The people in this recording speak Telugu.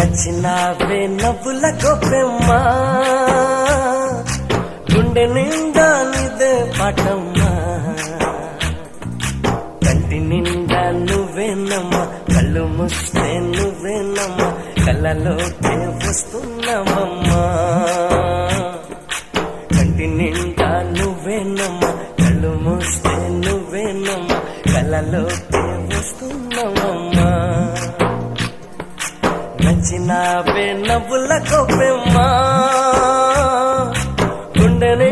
నచ్చినావే నవ్వుల గొప్పెమ్మా గుండె నిండా నీదే పాటమ్మా కంటి నిండా నువ్వేనమ్మా కళ్ళు మూస్తే నువ్వేనమ్మా కళ్ళలోకే వస్తున్నావమ్మా కంటి నిండా నువ్వేనమ్మా కళ్ళు మూస్తే నువ్వేనమ్మా కళ్ళలోకే వస్తున్నావమ్మా నచ్చినావే నవ్వుల గొప్పెమ్మా గుండెని